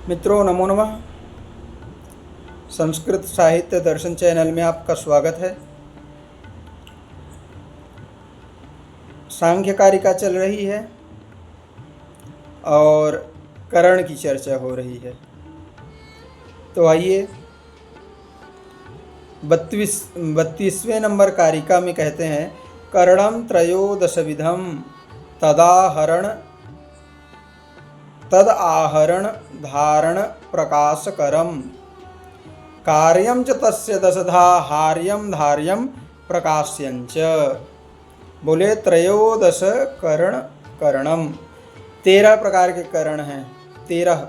मित्रों नमो नमः। संस्कृत साहित्य दर्शन चैनल में आपका स्वागत है। सांख्य कारिका चल रही है और करण की चर्चा हो रही है। तो आइए 32वें नंबर कारिका में कहते हैं, करणम त्रयोदशविधम तद आहरण धारण प्रकाशकरम कार्यं च तस्य दशधा हार्यं धार्यं प्रकाश्यंच। बोले त्रयोदश करणम 13 प्रकार के करण हैं। 13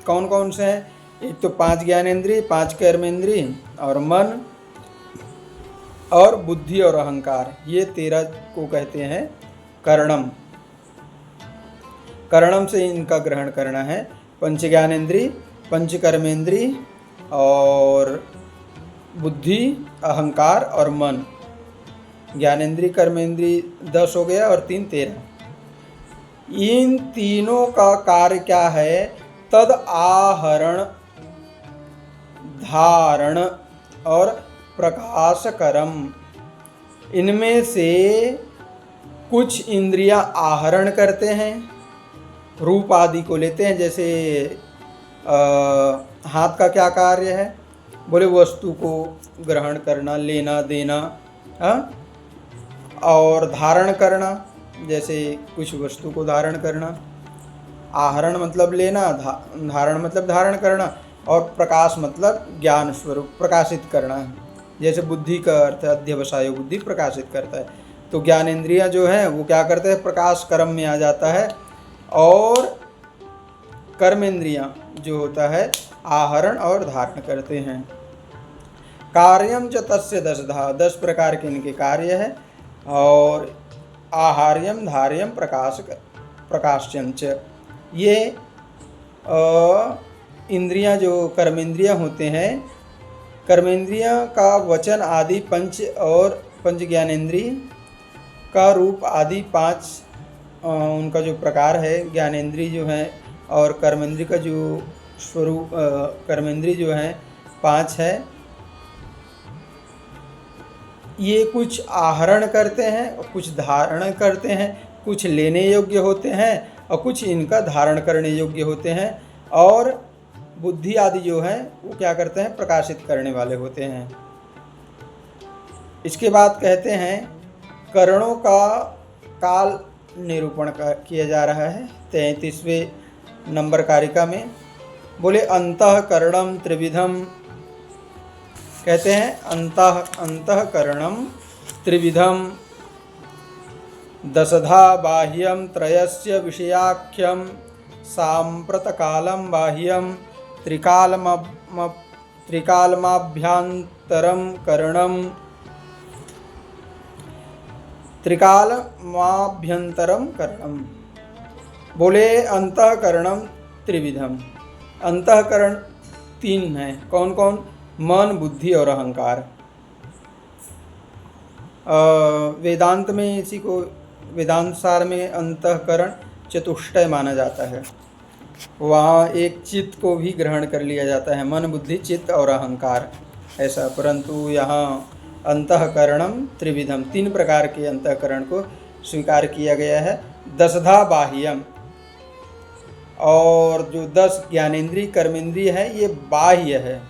कौन कौन से हैं? एक तो 5 ज्ञानेंद्रिय, 5 कर्मेंद्रिय और मन और बुद्धि और अहंकार, ये 13 को कहते हैं करणम। करणम से इनका ग्रहण करना है। पंच ज्ञानेंद्रिय, पंच कर्मेंद्रिय और बुद्धि, अहंकार और मन। ज्ञानेंद्रिय कर्मेंद्रिय 10 हो गया और 3 13। इन तीनों का कार्य क्या है? तद आहरण धारण और प्रकाशकरम। इनमें से कुछ इंद्रियां आहरण करते हैं, रूप आदि को लेते हैं। जैसे हाथ का क्या कार्य है? बोले वस्तु को ग्रहण करना, लेना देना। और धारण करना, जैसे कुछ वस्तु को धारण करना। आहरण मतलब लेना, धारण मतलब धारण करना, और प्रकाश मतलब ज्ञान स्वरूप प्रकाशित करना। जैसे बुद्धि का अर्थ है अध्यवसाय, बुद्धि प्रकाशित करता है। तो ज्ञानेंद्रियां जो है वो क्या करते हैं? प्रकाश कर्म में आ जाता है। और कर्मेंद्रियां जो होता है आहरण और धारण करते हैं। कार्यम च तस्य 10 प्रकार के इनके कार्य है। और आहार्यम धार्यम प्रकाश्यंच, ये इंद्रियां जो कर्मेंद्रियां होते हैं, कर्मेंद्रियां का वचन आदि पंच और पंच ज्ञानेंद्रिय का रूप आदि 5 उनका जो प्रकार है। ज्ञानेंद्रिय जो है और कर्मेंद्रिय का जो स्वरूप, कर्मेंद्रिय जो है 5 है। ये कुछ आहरण करते हैं और कुछ धारण करते हैं, कुछ लेने योग्य होते हैं और कुछ इनका धारण करने योग्य होते हैं। और बुद्धि आदि जो है वो क्या करते हैं? प्रकाशित करने वाले होते हैं। इसके बाद कहते हैं करणों का काल निरूपण किया जा रहा है 33वें नंबर कारिका में। बोले अंतःकरणम त्रिविधम, कहते हैं अंतःकरणम त्रिविधम दशधा बाह्यम त्रयस्य विषयाख्यम सांप्रतकालम बाह्यम त्रिकालमाभ्यंतरम करणम त्रिकालमाभ्यंतरम करणम। बोले अंतःकरणम त्रिविधम, अंतःकरण 3 है। कौन कौन? मन, बुद्धि और अहंकार। वेदांत में इसी को, वेदांत सार में अंतःकरण चतुष्टय माना जाता है। वहाँ एक चित्त को भी ग्रहण कर लिया जाता है, मन, बुद्धि, चित्त और अहंकार ऐसा। परंतु यहाँ अंतःकरणम त्रिविधम, 3 प्रकार के अंतःकरण को स्वीकार किया गया है। 10धा बाह्यम, और जो 10 ज्ञानेंद्रिय कर्मेंद्रिय है ये बाह्य है,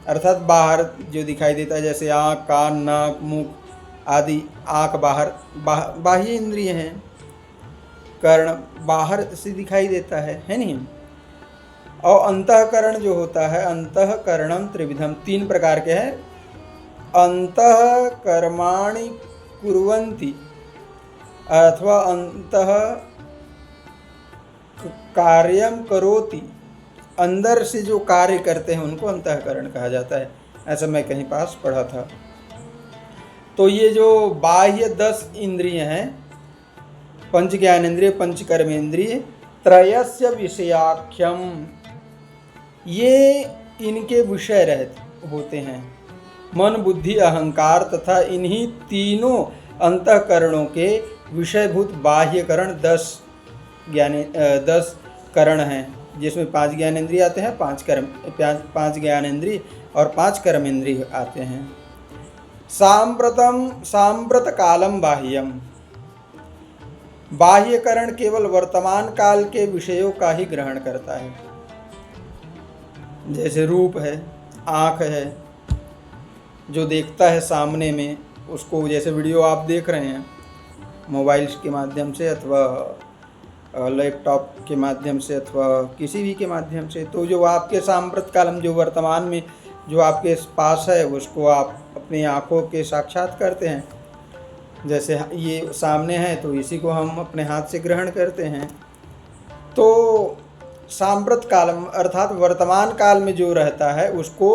अर्थात बाहर जो दिखाई देता है। जैसे आँख, कान, नाक, मुख आदि। आँख बाहर बाह्य इंद्रिय हैं। कर्ण बाहर से दिखाई देता है नहीं। और अंतःकरण जो होता है, अंतःकरणम त्रिविधम, 3 प्रकार के हैं। अंतःकर्माणि कुर्वन्ति अथवा अंतः कार्यम करोति, अंदर से जो कार्य करते हैं उनको अंतःकरण कहा जाता है। ऐसा मैं कहीं पास पढ़ा था। तो ये जो बाह्य 10 इंद्रिय हैं, पंच ज्ञानेंद्रिय, पंच कर्मेंद्रिय, त्रयस्य विषयाख्यम, ये इनके विषय होते हैं। मन, बुद्धि, अहंकार तथा इन्हीं तीनों अंतःकरणों के विषयभूत बाह्यकरण 10 करण हैं। जिसमें 5 ज्ञानेंद्रिय आते हैं, 5 ज्ञानेंद्रिय और 5 कर्मेंद्रिय आते हैं। सांप्रत कालम बाह्यम, बाह्यकरण केवल वर्तमान काल के विषयों का ही ग्रहण करता है। जैसे रूप है, आँख है, जो देखता है सामने में उसको, जैसे वीडियो आप देख रहे हैं मोबाइल के माध्यम से अथवा लैपटॉप के माध्यम से अथवा किसी भी के माध्यम से, तो जो आपके सांप्रत कालम, जो वर्तमान में जो आपके पास है, उसको आप अपनी आँखों के साक्षात करते हैं। जैसे ये सामने है तो इसी को हम अपने हाथ से ग्रहण करते हैं। तो सांप्रत कालम अर्थात वर्तमान काल में जो रहता है उसको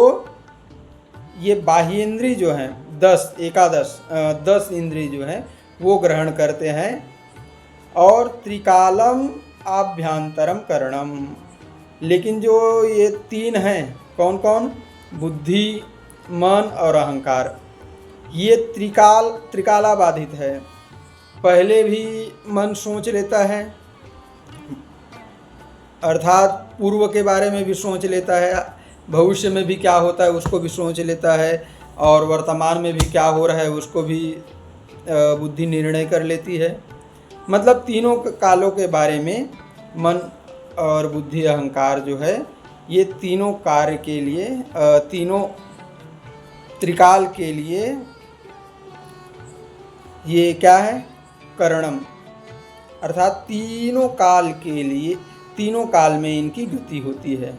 ये बाह्येंद्रिय जो हैं 10 इंद्रिय जो हैं वो ग्रहण करते हैं। और त्रिकालम आभ्यंतरम करणम, लेकिन जो ये 3 हैं, कौन कौन? बुद्धि, मन और अहंकार, ये त्रिकाला बाधित है। पहले भी मन सोच लेता है, अर्थात पूर्व के बारे में भी सोच लेता है, भविष्य में भी क्या होता है उसको भी सोच लेता है, और वर्तमान में भी क्या हो रहा है उसको भी बुद्धि निर्णय कर लेती है। मतलब तीनों कालों के बारे में मन और बुद्धि अहंकार जो है, ये तीनों कार्य के लिए, तीनों त्रिकाल के लिए ये क्या है? करणम, अर्थात तीनों काल के लिए, तीनों काल में इनकी गति होती है।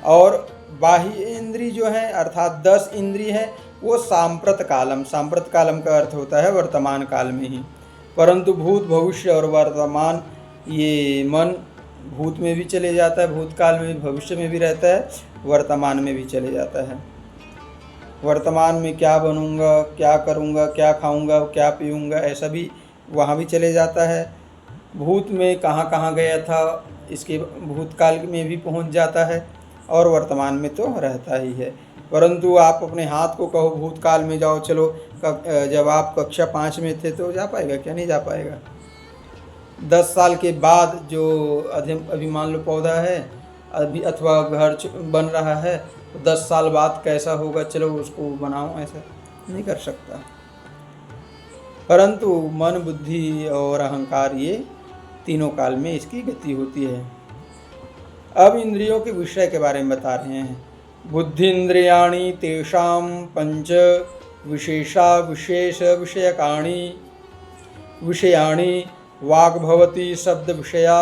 और बाह्य इंद्रिय जो है अर्थात 10 इंद्रिय है वो सांप्रत कालम का अर्थ होता है वर्तमान काल में ही, परंतु भूत, भविष्य और वर्तमान, ये मन भूत में भी चले जाता है, भूतकाल में भी, भविष्य में भी रहता है, वर्तमान में भी चले जाता है। वर्तमान में क्या बनूंगा, क्या करूंगा, क्या खाऊंगा, क्या पीऊंगा, ऐसा भी वहाँ भी चले जाता है। भूत में कहाँ कहाँ गया था इसके भूतकाल में भी पहुँच जाता है, और वर्तमान में तो रहता ही है। परंतु आप अपने हाथ को कहो भूतकाल में जाओ, चलो, जब आप कक्षा 5 में थे तो जा पाएगा क्या? नहीं जा पाएगा। 10 साल के बाद जो अभी मान लो पौधा है अभी अथवा घर बन रहा है, तो 10 साल बाद कैसा होगा, चलो उसको बनाओ, ऐसा नहीं कर सकता। परंतु मन, बुद्धि और अहंकार, ये तीनों काल में इसकी गति होती है। अब इंद्रियों के विषय के बारे में बता रहे हैं। बुद्धिन्द्रियाणि तेषां पंच विशेषा विशेष विषयाणि वाग्भवति शब्द विषया,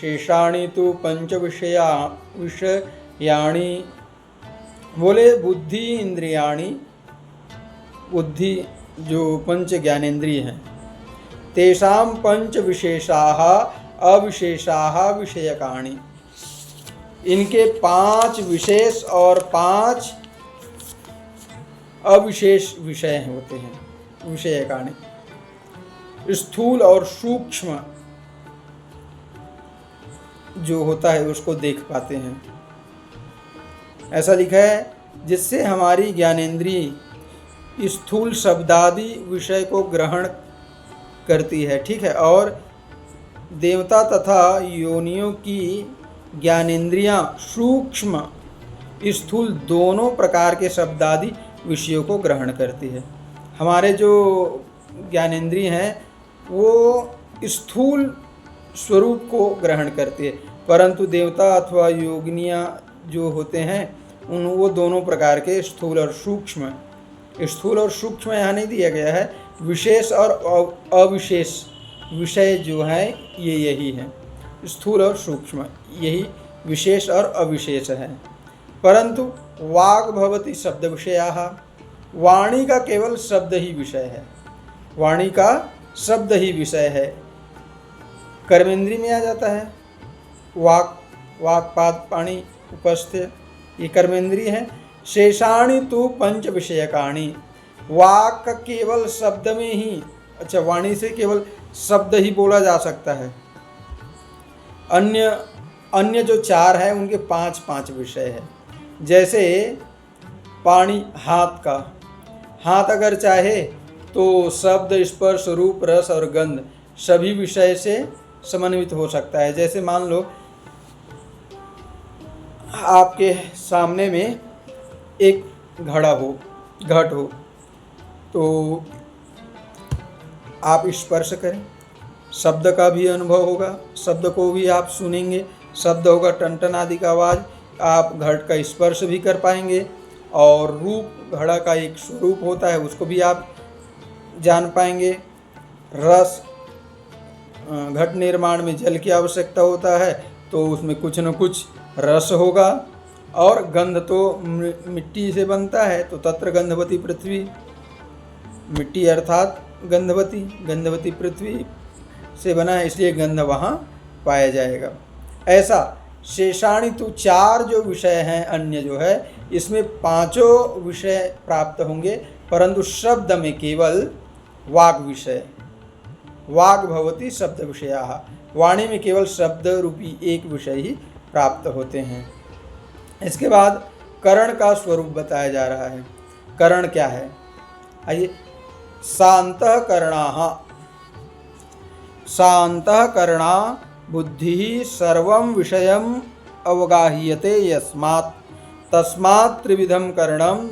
शेषाणि तु पंच विषयाणि। बोले बुद्धि इंद्रियाणि, बुद्धि जो पंच ज्ञानेंद्रिय हैं, तेषां पंच विशेषाः अविशेषाः विषयकाणि, इनके 5 विशेष और 5 अविशेष विषय होते हैं, विषयकाणि। स्थूल और सूक्ष्म जो होता है उसको देख पाते हैं, ऐसा लिखा है, जिससे हमारी ज्ञानेंद्रिय स्थूल शब्दादि विषय को ग्रहण करती है, ठीक है। और देवता तथा योनियों की ज्ञानेंद्रियां सूक्ष्म स्थूल दोनों प्रकार के शब्दादि विषयों को ग्रहण करती है। हमारे जो ज्ञानेंद्रिय हैं वो स्थूल स्वरूप को ग्रहण करती है, परंतु देवता अथवा योगिनियाँ जो होते हैं वो दोनों प्रकार के स्थूल और सूक्ष्म, स्थूल और सूक्ष्म यहाँ नहीं दिया गया है, विशेष और अविशेष विषय जो है ये यही है, स्थूल और सूक्ष्म, यही विशेष और अविशेष है। परंतु वाग भवति शब्द विषयाः, वाणी का केवल शब्द ही विषय है, वाणी का शब्द ही विषय है। कर्मेंद्रिय में आ जाता है, वाक, वाक्पाद पाणी उपस्थ, ये कर्मेंद्रिय है। शेषाणि तु पंच विषयकाणि, वाक का केवल शब्द में ही, अच्छा, वाणी से केवल शब्द ही बोला जा सकता है। अन्य जो 4 है उनके 5 विषय है। जैसे पाणी, हाथ का, हाथ अगर चाहे तो शब्द, स्पर्श, रूप, रस और गंध सभी विषय से समन्वित हो सकता है। जैसे मान लो आपके सामने में एक घट हो तो आप स्पर्श करें, शब्द का भी अनुभव होगा, शब्द को भी आप सुनेंगे, शब्द होगा टन आदि का आवाज़, आप घट का स्पर्श भी कर पाएंगे और रूप, घड़ा का एक स्वरूप होता है उसको भी आप जान पाएंगे। रस, घट निर्माण में जल की आवश्यकता होता है तो उसमें कुछ न कुछ रस होगा। और गंध तो मिट्टी से बनता है तो तत्र गंधवती पृथ्वी, मिट्टी अर्थात गंधवती पृथ्वी से बना है, इसलिए गंध वहाँ पाया जाएगा। ऐसा शेषाणी तो 4 जो विषय हैं अन्य जो है, इसमें 5 विषय प्राप्त होंगे, परंतु शब्द में केवल वाग विषय, वाग भवति शब्द विषयाः, वाणी में केवल शब्द रूपी एक विषय ही प्राप्त होते हैं। इसके बाद करण का स्वरूप बताया जा रहा है। करण क्या है? आइए, सान्तःकरणा बुद्धि सर्वं विषयम् अवगाह्यते यस्मात् तस्मात् त्रिविधं करणं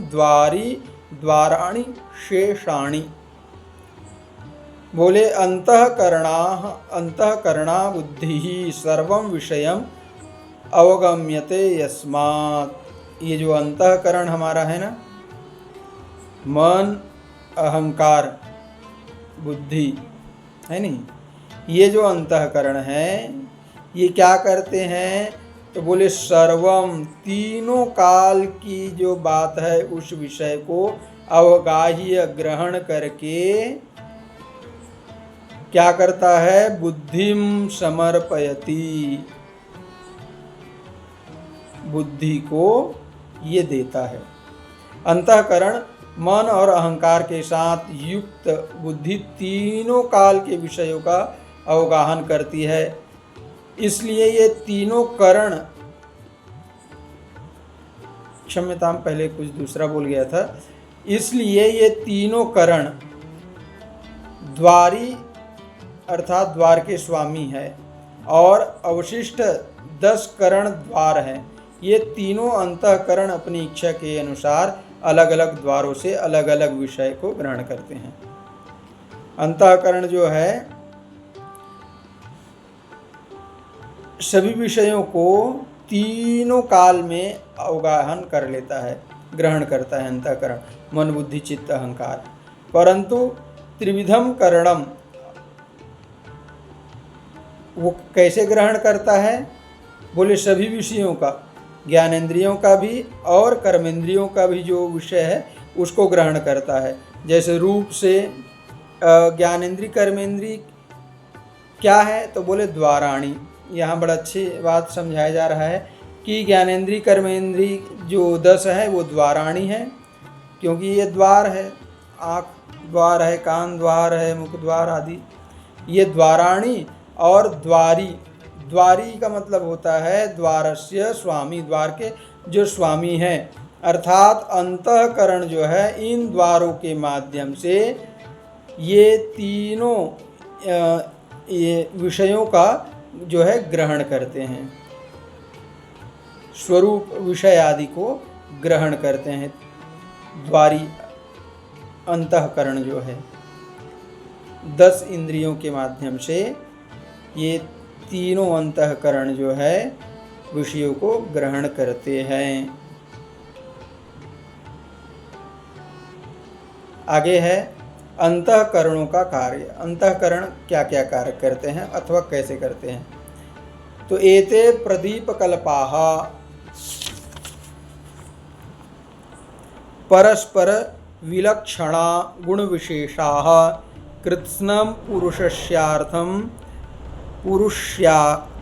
द्वाराणि शेषाणि। बोले अंतःकरणा बुद्धि सर्वं विषयम् अवगम्यते यस्मात्। ये जो अंतःकरण हमारा है ना, मन, अहंकार, बुद्धि है नहीं, ये जो अंतःकरण है ये क्या करते हैं? तो बोले सर्वम, तीनों काल की जो बात है उस विषय को अवगाह्य ग्रहण करके क्या करता है? बुद्धिम समर्पयति, बुद्धि को ये देता है। अंतःकरण मन और अहंकार के साथ युक्त बुद्धि तीनों काल के विषयों का अवगाहन करती है। इसलिए ये तीनों करण, क्षम्यतां, पहले कुछ दूसरा बोल गया था। इसलिए ये तीनों करण द्वारी अर्थात द्वार के स्वामी है और अवशिष्ट 10 करण द्वार हैं। ये तीनों अंतःकरण अपनी इच्छा के अनुसार अलग अलग द्वारों से अलग अलग विषय को ग्रहण करते हैं। अंतःकरण जो है सभी विषयों को तीनों काल में अवगाहन कर लेता है, ग्रहण करता है अंतःकरण, मन, बुद्धि, चित्त, अहंकार। परंतु त्रिविधम करणम, वो कैसे ग्रहण करता है? बोले सभी विषयों का, ज्ञानेंद्रियों का भी और कर्मेंद्रियों का भी जो विषय है उसको ग्रहण करता है। जैसे रूप से ज्ञानेंद्रिय कर्मेंद्रिय क्या है? तो बोले द्वाराणी। यहाँ बड़ा अच्छी बात समझाया जा रहा है कि ज्ञानेंद्रिय कर्मेंद्रिय जो 10 है वो द्वाराणी है, क्योंकि ये द्वार है, आँख द्वार है, कान द्वार है, मुख द्वार आदि, ये द्वाराणी। और द्वारी का मतलब होता है द्वारस्य स्वामी, द्वार के जो स्वामी हैं, अर्थात अंतःकरण जो है इन द्वारों के माध्यम से ये तीनों ये विषयों का जो है ग्रहण करते हैं, स्वरूप विषय आदि को ग्रहण करते हैं। द्वारी अंतःकरण जो है 10 इंद्रियों के माध्यम से ये तीनों अंतःकरण जो है विषयों को ग्रहण करते हैं। आगे है अंतःकरणों का कार्य। अंतःकरण क्या क्या कार्य करते हैं अथवा कैसे करते हैं? तो एते प्रदीपकल्पाः परस्पर विलक्षणा गुणविशेषाः कृत्स्नं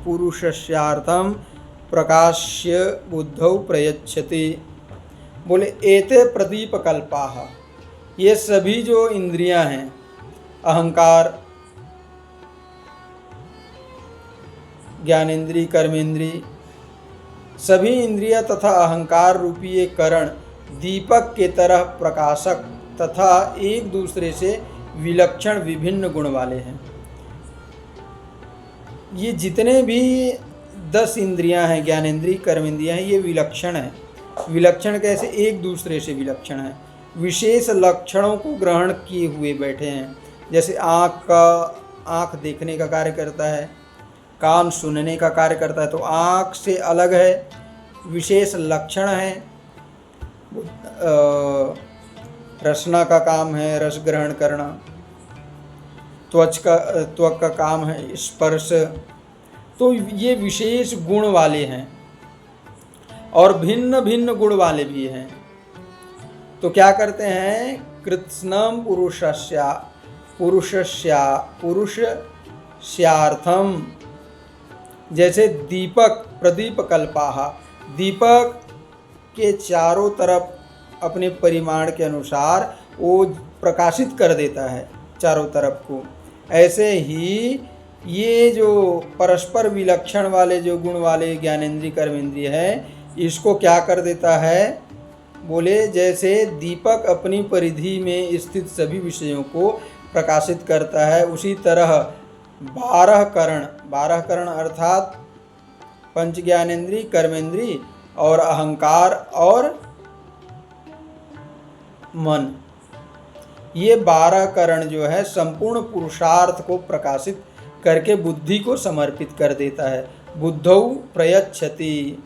पुरुषस्यार्थं प्रकाश्य बुद्धौ प्रयच्छति। बोले एते प्रदीपकल्पाः, ये सभी जो इंद्रियां हैं, अहंकार, ज्ञानेंद्रिय, कर्मेंद्रिय, सभी इंद्रिय तथा अहंकार रूपी ये करण दीपक के तरह प्रकाशक तथा एक दूसरे से विलक्षण विभिन्न गुण वाले हैं। ये जितने भी 10 इंद्रियां हैं, ज्ञानेंद्रिय कर्मेंद्रियां हैं, ये विलक्षण है। विलक्षण कैसे? एक दूसरे से विलक्षण है, विशेष लक्षणों को ग्रहण किए हुए बैठे हैं। जैसे आँख देखने का कार्य करता है, कान सुनने का कार्य करता है, तो आँख से अलग है, विशेष लक्षण है। रसना का काम है रस ग्रहण करना, त्वक का काम है स्पर्श। तो ये विशेष गुण वाले हैं और भिन्न भिन्न गुण वाले भी हैं। तो क्या करते हैं? कृत्स्नम पुरुषस्यार्थम, जैसे दीपक प्रदीप कल्पाः, दीपक के चारों तरफ अपने परिमाण के अनुसार वो प्रकाशित कर देता है चारों तरफ को। ऐसे ही ये जो परस्पर विलक्षण वाले जो गुण वाले ज्ञानेंद्रिय कर्मेंद्रिय है, इसको क्या कर देता है? बोले जैसे दीपक अपनी परिधि में स्थित सभी विषयों को प्रकाशित करता है, उसी तरह 12 करण अर्थात पंच ज्ञानेंद्रिय कर्मेंद्रिय और अहंकार और मन, ये 12 करण जो है संपूर्ण पुरुषार्थ को प्रकाशित करके बुद्धि को समर्पित कर देता है। बुद्धौ प्रयच्छति,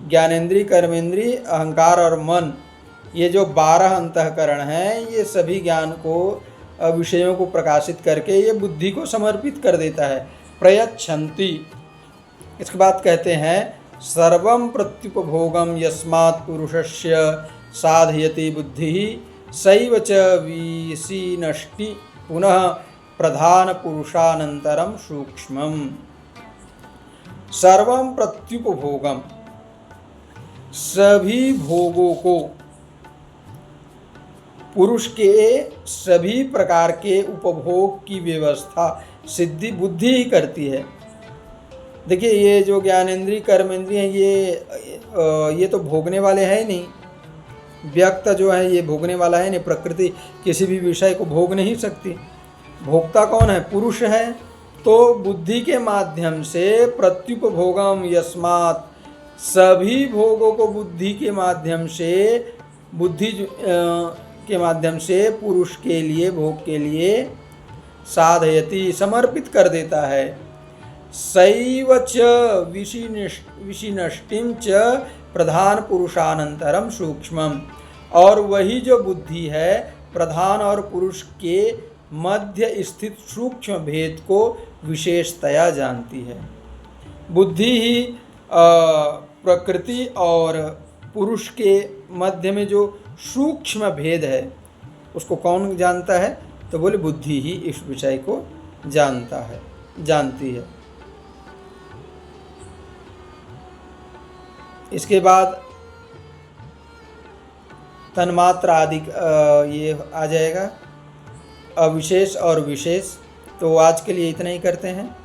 ज्ञानेंद्रिय कर्मेंद्रिय अहंकार और मन, ये जो 12 अंतःकरण हैं, ये सभी ज्ञान को विषयों को प्रकाशित करके ये बुद्धि को समर्पित कर देता है। प्रयच्छन्ति। इसके बाद कहते हैं सर्वं प्रत्युपभोगम यस्मात् पुरुषस्य साधयति बुद्धि सैव च विशीनष्टि पुनः प्रधान पुरुषानंतरम सूक्ष्मम। सर्वं प्रत्युपभोगम, सभी भोगों को, पुरुष के सभी प्रकार के उपभोग की व्यवस्था सिद्धि बुद्धि ही करती है। देखिए ये जो ज्ञानेंद्रिय कर्मेंद्रिय हैं, ये तो भोगने वाले हैं नहीं, व्यक्त जो है ये भोगने वाला है नहीं। प्रकृति किसी भी विषय को भोग नहीं सकती। भोक्ता कौन है? पुरुष है। तो बुद्धि के माध्यम से प्रत्युपभोगम यस्मात्, सभी भोगों को बुद्धि के माध्यम से पुरुष के लिए, भोग के लिए साधयति, समर्पित कर देता है। सैव च विशिनष्टिम च प्रधान पुरुषानंतरम सूक्ष्मम, और वही जो बुद्धि है प्रधान और पुरुष के मध्य स्थित सूक्ष्म भेद को विशेषतया जानती है। बुद्धि ही प्रकृति और पुरुष के मध्य में जो सूक्ष्म भेद है उसको कौन जानता है? तो बोले बुद्धि ही इस विषय को जानती है। इसके बाद तन्मात्रा आदि ये आ जाएगा, अविशेष और विशेष। तो आज के लिए इतना ही करते हैं।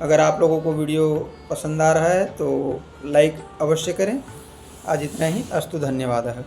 अगर आप लोगों को वीडियो पसंद आ रहा है तो लाइक अवश्य करें। आज इतना ही। अस्तु, धन्यवाद।